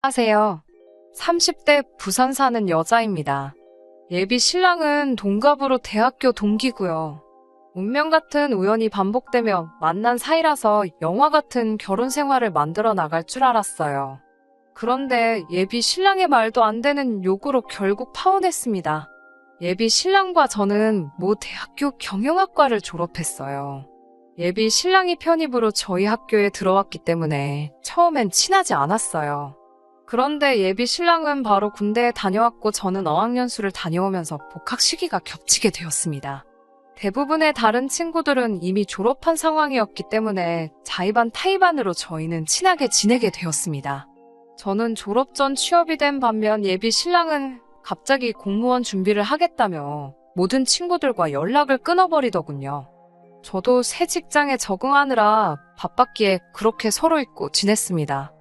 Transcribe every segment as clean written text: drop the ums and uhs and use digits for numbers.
안녕하세요. 30대 부산 사는 여자입니다. 예비 신랑은 동갑으로 대학교 동기고요. 운명 같은 우연이 반복되며 만난 사이라서 영화 같은 결혼 생활을 만들어 나갈 줄 알았어요. 그런데 예비 신랑의 말도 안 되는 요구로 결국 파혼했습니다. 예비 신랑과 저는 모 대학교 경영학과를 졸업했어요. 예비 신랑이 편입으로 저희 학교에 들어왔기 때문에 처음엔 친하지 않았어요. 그런데 예비 신랑은 바로 군대에 다녀왔고 저는 어학연수를 다녀오면서 복학 시기가 겹치게 되었습니다. 대부분의 다른 친구들은 이미 졸업한 상황이었기 때문에 자의반 타의반으로 저희는 친하게 지내게 되었습니다. 저는 졸업 전 취업이 된 반면 예비 신랑은 갑자기 공무원 준비를 하겠다며 모든 친구들과 연락을 끊어버리더군요. 저도 새 직장에 적응하느라 바빴기에 그렇게 서로 잊고 지냈습니다.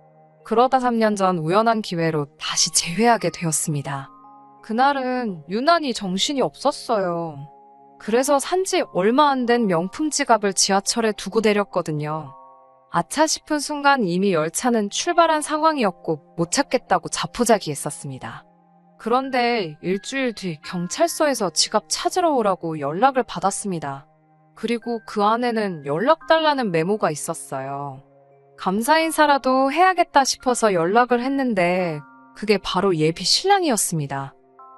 그러다 3년 전 우연한 기회로 다시 재회하게 되었습니다. 그날은 유난히 정신이 없었어요. 그래서 산지 얼마 안 된 명품 지갑을 지하철에 두고 내렸거든요. 아차 싶은 순간 이미 열차는 출발한 상황이었고 못 찾겠다고 자포자기했었습니다. 그런데 일주일 뒤 경찰서에서 지갑 찾으러 오라고 연락을 받았습니다. 그리고 그 안에는 연락 달라는 메모가 있었어요. 감사 인사라도 해야겠다 싶어서 연락을 했는데 그게 바로 예비 신랑이었습니다.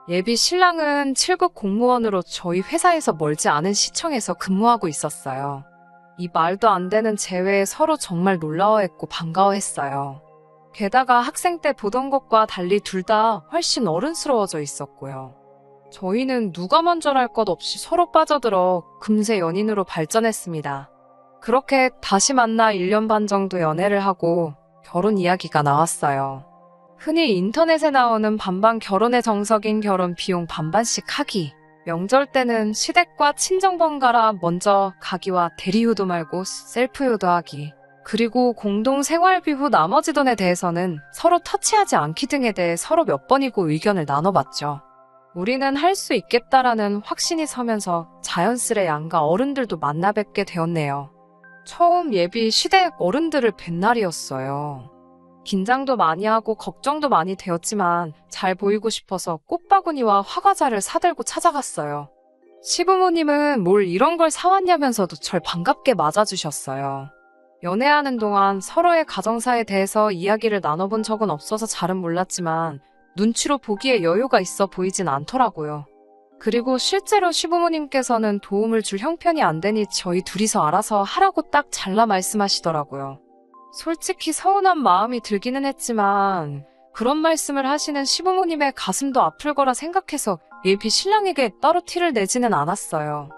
예비 신랑은 7급 공무원으로 저희 회사에서 멀지 않은 시청에서 근무하고 있었어요. 이 말도 안 되는 재회에 서로 정말 놀라워했고 반가워했어요. 게다가 학생 때 보던 것과 달리 둘 다 훨씬 어른스러워져 있었고요. 저희는 누가 먼저랄 것 없이 서로 빠져들어 금세 연인으로 발전했습니다. 그렇게 다시 만나 1년 반 정도 연애를 하고 결혼 이야기가 나왔어요. 흔히 인터넷에 나오는 반반 결혼의 정석인 결혼 비용 반반씩 하기. 명절 때는 시댁과 친정 번갈아 먼저 가기와 대리효도 말고 셀프효도 하기. 그리고 공동 생활비 후 나머지 돈에 대해서는 서로 터치하지 않기 등에 대해 서로 몇 번이고 의견을 나눠봤죠. 우리는 할 수 있겠다라는 확신이 서면서 자연스레 양가 어른들도 만나 뵙게 되었네요. 처음 예비 시댁 어른들을 뵌 날이었어요. 긴장도 많이 하고 걱정도 많이 되었지만 잘 보이고 싶어서 꽃바구니와 화과자를 사들고 찾아갔어요. 시부모님은 뭘 이런 걸 사왔냐면서도 절 반갑게 맞아주셨어요. 연애하는 동안 서로의 가정사에 대해서 이야기를 나눠본 적은 없어서 잘은 몰랐지만 눈치로 보기에 여유가 있어 보이진 않더라고요. 그리고 실제로 시부모님께서는 도움을 줄 형편이 안 되니 저희 둘이서 알아서 하라고 딱 잘라 말씀하시더라고요. 솔직히 서운한 마음이 들기는 했지만 그런 말씀을 하시는 시부모님의 가슴도 아플 거라 생각해서 예비 신랑에게 따로 티를 내지는 않았어요.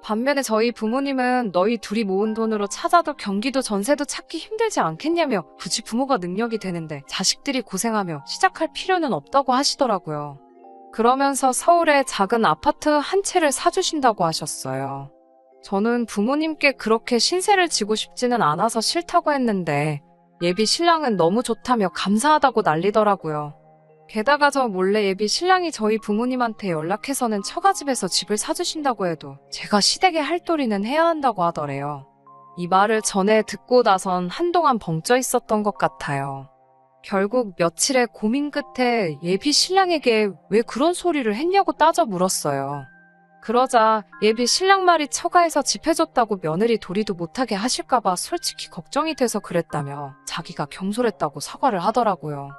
반면에 저희 부모님은 너희 둘이 모은 돈으로 찾아도 경기도 전세도 찾기 힘들지 않겠냐며 굳이 부모가 능력이 되는데 자식들이 고생하며 시작할 필요는 없다고 하시더라고요. 그러면서 서울에 작은 아파트 한 채를 사주신다고 하셨어요. 저는 부모님께 그렇게 신세를 지고 싶지는 않아서 싫다고 했는데 예비 신랑은 너무 좋다며 감사하다고 난리더라고요. 게다가 저 몰래 예비 신랑이 저희 부모님한테 연락해서는 처가집에서 집을 사주신다고 해도 제가 시댁에 할 도리는 해야 한다고 하더래요. 이 말을 전에 듣고 나선 한동안 벙쪄 있었던 것 같아요. 결국 며칠의 고민 끝에 예비 신랑에게 왜 그런 소리를 했냐고 따져 물었어요. 그러자 예비 신랑 말이 처가에서 집 해줬다고 며느리 도리도 못하게 하실까봐 솔직히 걱정이 돼서 그랬다며 자기가 경솔했다고 사과를 하더라고요.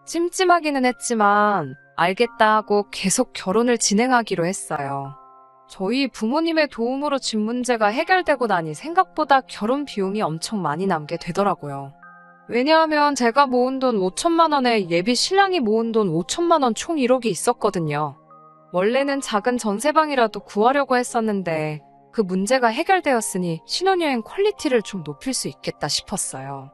찜찜하기는 했지만 알겠다 하고 계속 결혼을 진행하기로 했어요. 저희 부모님의 도움으로 집 문제가 해결되고 나니 생각보다 결혼 비용이 엄청 많이 남게 되더라고요. 왜냐하면 제가 모은 돈 5천만 원에 예비 신랑이 모은 돈 5천만 원 총 1억이 있었거든요. 원래는 작은 전세방이라도 구하려고 했었는데 그 문제가 해결되었으니 신혼여행 퀄리티를 좀 높일 수 있겠다 싶었어요.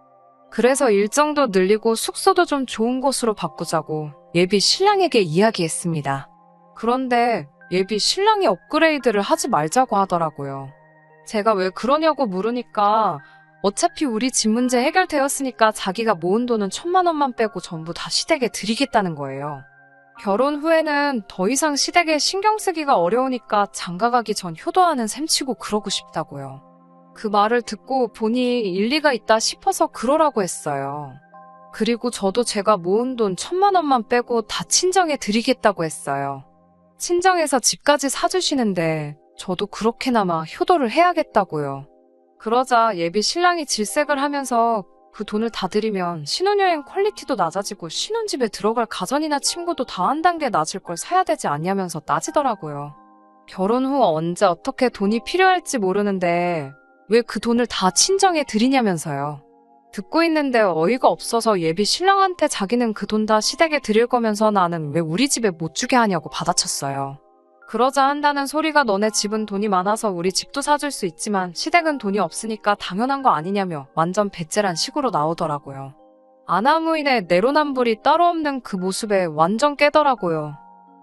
그래서 일정도 늘리고 숙소도 좀 좋은 곳으로 바꾸자고 예비 신랑에게 이야기했습니다. 그런데 예비 신랑이 업그레이드를 하지 말자고 하더라고요. 제가 왜 그러냐고 물으니까 어차피 우리 집 문제 해결되었으니까 자기가 모은 돈은 1,000만 원만 빼고 전부 다 시댁에 드리겠다는 거예요. 결혼 후에는 더 이상 시댁에 신경 쓰기가 어려우니까 장가가기 전 효도하는 셈치고 그러고 싶다고요. 그 말을 듣고 보니 일리가 있다 싶어서 그러라고 했어요. 그리고 저도 제가 모은 돈 1,000만 원만 빼고 다 친정에 드리겠다고 했어요. 친정에서 집까지 사주시는데 저도 그렇게나마 효도를 해야겠다고요. 그러자 예비 신랑이 질색을 하면서 그 돈을 다 들이면 신혼여행 퀄리티도 낮아지고 신혼집에 들어갈 가전이나 침구도 다 한 단계 낮을 걸 사야 되지 않냐면서 따지더라고요. 결혼 후 언제 어떻게 돈이 필요할지 모르는데 왜 그 돈을 다 친정에 드리냐면서요. 듣고 있는데 어이가 없어서 예비 신랑한테 자기는 그 돈 다 시댁에 드릴 거면서 나는 왜 우리 집에 못 주게 하냐고 받아쳤어요. 그러자 한다는 소리가 너네 집은 돈이 많아서 우리 집도 사줄 수 있지만 시댁은 돈이 없으니까 당연한 거 아니냐며 완전 배째란 식으로 나오더라고요. 아나무인의 내로남불이 따로 없는 그 모습에 완전 깨더라고요.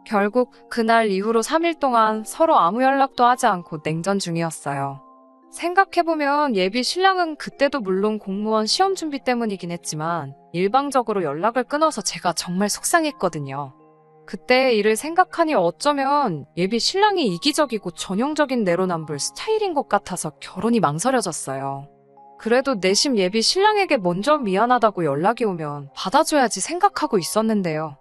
결국 그날 이후로 3일 동안 서로 아무 연락도 하지 않고 냉전 중이었어요. 생각해보면 예비 신랑은 그때도 물론 공무원 시험 준비 때문이긴 했지만 일방적으로 연락을 끊어서 제가 정말 속상했거든요. 그때의 일을 생각하니 어쩌면 예비 신랑이 이기적이고 전형적인 내로남불 스타일인 것 같아서 결혼이 망설여졌어요. 그래도 내심 예비 신랑에게 먼저 미안하다고 연락이 오면 받아줘야지 생각하고 있었는데요.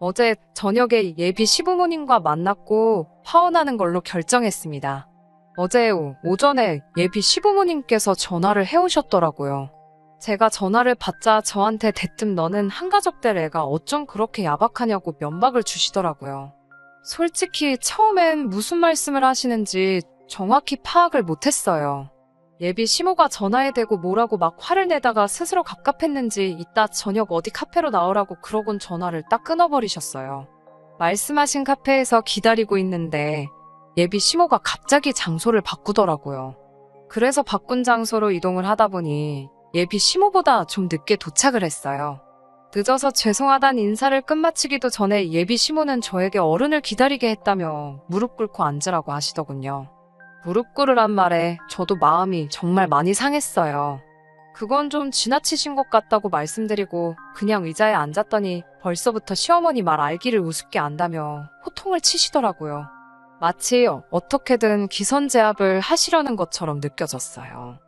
어제 저녁에 예비 시부모님과 만났고 파혼하는 걸로 결정했습니다. 어제 오전에 예비 시부모님께서 전화를 해오셨더라고요. 제가 전화를 받자 저한테 대뜸 너는 한가족 될 애가 어쩜 그렇게 야박하냐고 면박을 주시더라고요. 솔직히 처음엔 무슨 말씀을 하시는지 정확히 파악을 못했어요. 예비 시모가 전화에 대고 뭐라고 막 화를 내다가 스스로 갑갑했는지 이따 저녁 어디 카페로 나오라고 그러곤 전화를 딱 끊어버리셨어요. 말씀하신 카페에서 기다리고 있는데 예비 시모가 갑자기 장소를 바꾸더라고요. 그래서 바꾼 장소로 이동을 하다 보니 예비 시모보다 좀 늦게 도착을 했어요. 늦어서 죄송하단 인사를 끝마치기도 전에 예비 시모는 저에게 어른을 기다리게 했다며 무릎 꿇고 앉으라고 하시더군요. 무릎 꿇으란 말에 저도 마음이 정말 많이 상했어요. 그건 좀 지나치신 것 같다고 말씀드리고 그냥 의자에 앉았더니 벌써부터 시어머니 말 알기를 우습게 안다며 호통을 치시더라고요. 마치 어떻게든 기선제압을 하시려는 것처럼 느껴졌어요.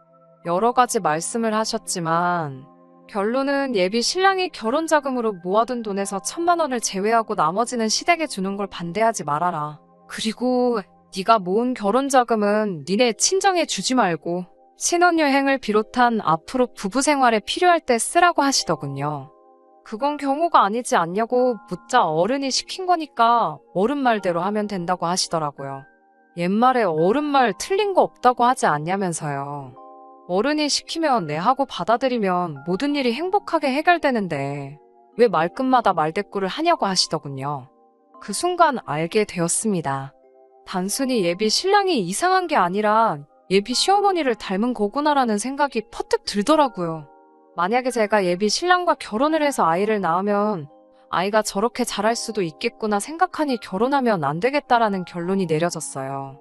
여러 가지 말씀을 하셨지만 결론은 예비 신랑이 결혼 자금으로 모아둔 돈에서 1,000만 원을 제외하고 나머지는 시댁에 주는 걸 반대하지 말아라. 그리고 네가 모은 결혼 자금은 니네 친정에 주지 말고 신혼여행을 비롯한 앞으로 부부 생활에 필요할 때 쓰라고 하시더군요. 그건 경우가 아니지 않냐고 묻자 어른이 시킨 거니까 어른 말대로 하면 된다고 하시더라고요. 옛말에 어른 말 틀린 거 없다고 하지 않냐면서요. 어른이 시키면 네 하고 받아들이면 모든 일이 행복하게 해결되는데 왜 말끝마다 말대꾸를 하냐고 하시더군요. 그 순간 알게 되었습니다. 단순히 예비 신랑이 이상한 게 아니라 예비 시어머니를 닮은 거구나라는 생각이 퍼뜩 들더라고요. 만약에 제가 예비 신랑과 결혼을 해서 아이를 낳으면 아이가 저렇게 자랄 수도 있겠구나 생각하니 결혼하면 안 되겠다라는 결론이 내려졌어요.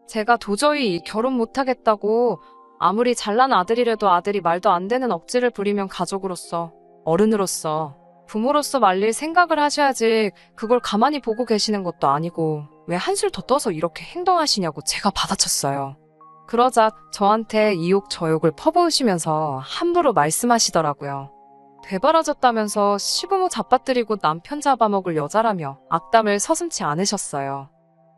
제가 도저히 결혼 못하겠다고 아무리 잘난 아들이라도 아들이 말도 안 되는 억지를 부리면 가족으로서, 어른으로서, 부모로서 말릴 생각을 하셔야지 그걸 가만히 보고 계시는 것도 아니고 왜 한술 더 떠서 이렇게 행동하시냐고 제가 받아쳤어요. 그러자 저한테 이욕저욕을 퍼부으시면서 함부로 말씀하시더라고요. 되바라졌다면서 시부모 잡아뜨리고 남편 잡아먹을 여자라며 악담을 서슴지 않으셨어요.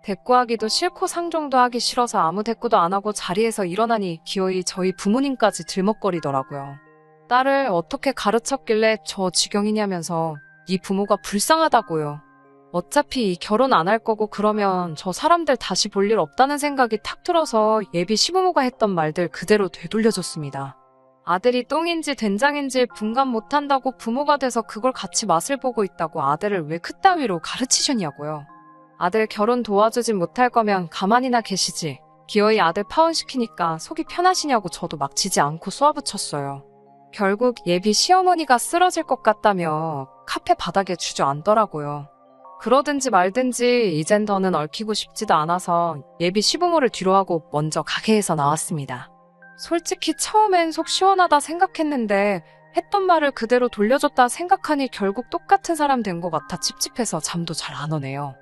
대꾸하기도 싫고 상종도 하기 싫어서 아무 대꾸도 안 하고 자리에서 일어나니 기어이 저희 부모님까지 들먹거리더라고요. 딸을 어떻게 가르쳤길래 저 지경이냐면서 네 부모가 불쌍하다고요. 어차피 결혼 안 할 거고 그러면 저 사람들 다시 볼 일 없다는 생각이 탁 들어서 예비 시부모가 했던 말들 그대로 되돌려줬습니다. 아들이 똥인지 된장인지 분간 못한다고 부모가 돼서 그걸 같이 맛을 보고 있다고 아들을 왜 그따위로 가르치셨냐고요. 아들 결혼 도와주진 못할 거면 가만히나 계시지. 기어이 아들 파혼시키니까 속이 편하시냐고 저도 막지지 않고 쏘아붙였어요. 결국 예비 시어머니가 쓰러질 것 같다며 카페 바닥에 주저앉더라고요. 그러든지 말든지 이젠 더는 얽히고 싶지도 않아서 예비 시부모를 뒤로하고 먼저 가게에서 나왔습니다. 솔직히 처음엔 속 시원하다 생각했는데 했던 말을 그대로 돌려줬다 생각하니 결국 똑같은 사람 된 것 같아 찝찝해서 잠도 잘 안 오네요.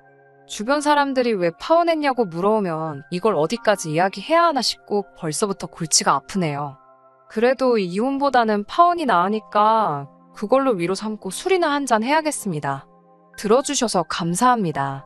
주변 사람들이 왜 파혼했냐고 물어오면 이걸 어디까지 이야기해야 하나 싶고 벌써부터 골치가 아프네요. 그래도 이혼보다는 파혼이 나으니까 그걸로 위로 삼고 술이나 한잔 해야겠습니다. 들어주셔서 감사합니다.